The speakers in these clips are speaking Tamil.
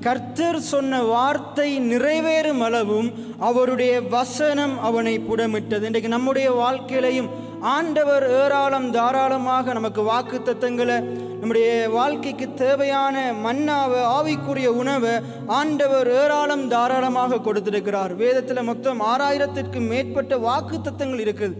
கர்த்தர் சொன்ன வார்த்தை நிறைவேறும் அளவும் அவருடைய வசனம் அவனை புடமிட்டது. இன்றைக்கு நம்முடைய வாழ்க்கையிலையும் ஆண்டவர் ஏராளம் தாராளமாக நமக்கு வாக்கு தத்தங்களை, நம்முடைய வாழ்க்கைக்கு தேவையான மன்னாவை, ஆவிக்குரிய உணவை ஆண்டவர் ஏராளம் தாராளமாக கொடுத்திருக்கிறார். வேதத்தில் மொத்தம் 6000க்கும் மேற்பட்ட வாக்கு தத்தங்கள் இருக்குது.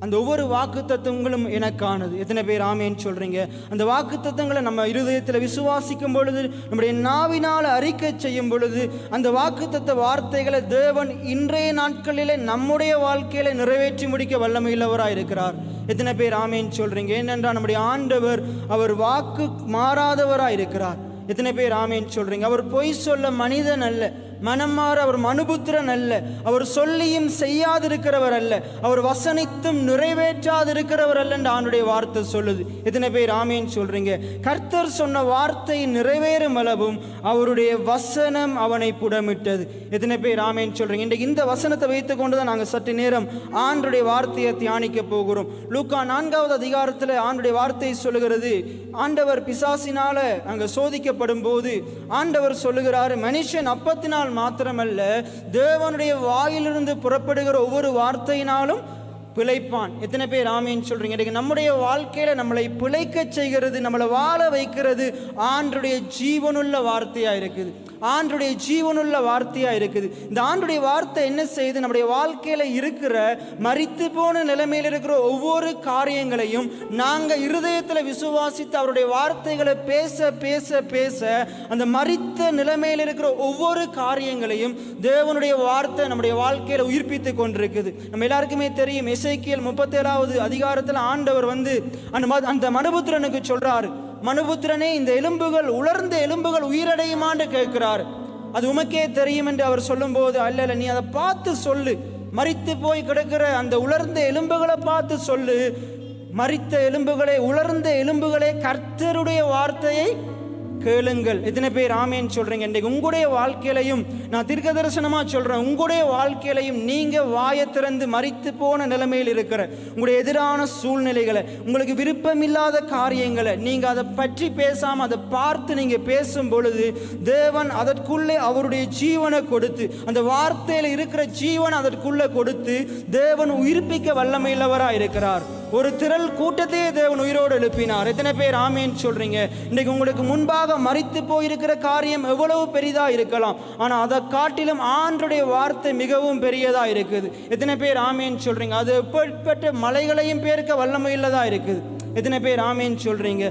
அந்த ஒவ்வொரு வாக்கு தத்துவங்களும் எனக்கானது. எத்தனை பேர் ஆமேன்னு சொல்றீங்க? அந்த வாக்கு தத்துவங்களை நம்ம இருதயத்தில் விசுவாசிக்கும் பொழுது, நம்முடைய நாவினால் அறிக்கை செய்யும் பொழுது, அந்த வாக்கு தத்துவ வார்த்தைகளை தேவன் இன்றைய நாட்களிலே நம்முடைய வாழ்க்கையில நிறைவேற்றி முடிக்க வல்லமையுள்ளவராக இருக்கிறார். எத்தனை பேர் ஆமேன்னு சொல்றீங்க? ஏனென்றால் நம்முடைய ஆண்டவர் அவர் வாக்கு மாறாதவராக இருக்கிறார். எத்தனை பேர் ஆமேன்னு சொல்றீங்க? அவர் பொய் சொல்ல மனிதன் அல்ல, மனம் மாற அவர் மனுபுத்திரன் அல்ல, அவர் சொல்லியும் செய்யாதிருக்கிறவர் அல்ல, அவர் வசனித்தும் நிறைவேற்றாதிருக்கிறவர் அல்ல என்று ஆண்டுடைய வார்த்தை சொல்லுது. எத்தனை பேர் ஆமேன்னு சொல்றீங்க? கர்த்தர் சொன்ன வார்த்தை நிறைவேறும் அளவும் அவருடைய வசனம் அவனை புடமிட்டது. எத்தனை பேர் ஆமேன்னு சொல்றீங்க? இன்றைக்கு இந்த வசனத்தை வைத்துக் கொண்டுதான் நாங்கள் சற்று நேரம் ஆண்டுடைய வார்த்தையை தியானிக்க போகிறோம். லூக்கா 4வது அதிகாரத்தில் ஆண்டுடைய வார்த்தை சொல்லுகிறது, ஆண்டவர் பிசாசினால அங்க சோதிக்கப்படும் போது ஆண்டவர் சொல்லுகிறாரு, மனுஷன் அப்பத்தினால் மாத்திரமல்ல தேவனுடைய வாயிலிருந்து புறப்படுகிற ஒவ்வொரு வார்த்தையினாலும் பிழைப்பான். எத்தனை பேர் ஆமேன்னு சொல்றீங்க? நம்முடைய வாழ்க்கையில நம்மளை பிழைக்க செய்கிறது, நம்மளை வாழ வைக்கிறது ஆண்டுடைய ஜீவனுள்ள வார்த்தையா இருக்குது. ஆண்டுடைய ஜீவனுள்ள வார்த்தையா இருக்குது. இந்த ஆண்டுடைய வார்த்தை என்ன செய்யுது? நம்முடைய வாழ்க்கையில இருக்கிற மரித்து போன நிலைமையில் இருக்கிற ஒவ்வொரு காரியங்களையும் நாங்க இருதயத்தில் விசுவாசித்து அவருடைய வார்த்தைகளை பேச பேச பேச அந்த மரித்த நிலைமையில் இருக்கிற ஒவ்வொரு காரியங்களையும் தேவனுடைய வார்த்தை நம்முடைய வாழ்க்கையில உயிர்ப்பித்து கொண்டிருக்குது. நம்ம எல்லாருக்குமே தெரியும், எசேக்கியேல் 37வது அதிகாரத்தில் ஆண்டவர் அந்த மனுபுத்திரனுக்கு சொல்றாரு, மனுபுத்திரனே, இந்த எலும்புகள், உலர்ந்த எலும்புகள் உயிரடையுமான்னு கேட்கிறார். அது உமக்கே தெரியும் என்று அவர் சொல்லும் போது, அல்ல, நீ அதை பார்த்து சொல்லு, மரித்து போய் கிடக்கிற அந்த உலர்ந்த எலும்புகளை பார்த்து சொல்லு, மரித்த எலும்புகளே, உலர்ந்த எலும்புகளே, கர்த்தருடைய வார்த்தையை கேளுங்கள். எத்தனை பேர் ஆமேன்னு சொல்றீங்க? இன்றைக்கு உங்களுடைய வாழ்க்கையிலையும் நான் தீர்க்க தரிசனமா சொல்றேன், உங்களுடைய வாழ்க்கையிலையும் நீங்க வாயை திறந்து மரித்து போன நிலைமையில் இருக்கிற உங்களுடைய எதிரான சூழ்நிலைகளை, உங்களுக்கு விருப்பமில்லாத காரியங்களை நீங்க அதை பற்றி பேசாம அதை பார்த்து நீங்க பேசும் பொழுது தேவன் அதற்குள்ளே அவருடைய ஜீவனை கொடுத்து, அந்த வார்த்தையில இருக்கிற ஜீவன் அதற்குள்ளே கொடுத்து தேவன் உயிர்ப்பிக்க வல்லமையுள்ளவராக இருக்கிறார். ஒரு திரள் கூட்டத்தையே தேவன் உயிரோடு எழுப்பினார். எத்தனை பேர் ஆமேன்னு சொல்றீங்க? இன்னைக்கு உங்களுக்கு முன்பாக மரித்து போயிருக்கிற காரியம் எவ்வளவு பெரிதா இருக்கலாம், ஆனா அதை காட்டிலும் ஆண்டவருடைய வார்த்தை மிகவும் பெரியதா இருக்குது. எத்தனை பேர் ஆமேன்னு சொல்றீங்க? அது எப்படிப்பட்ட மலைகளையும் பேர்க்க வல்லமையுள்ளதா இருக்குது. எத்தனை பேர் ஆமேன்னு சொல்றீங்க?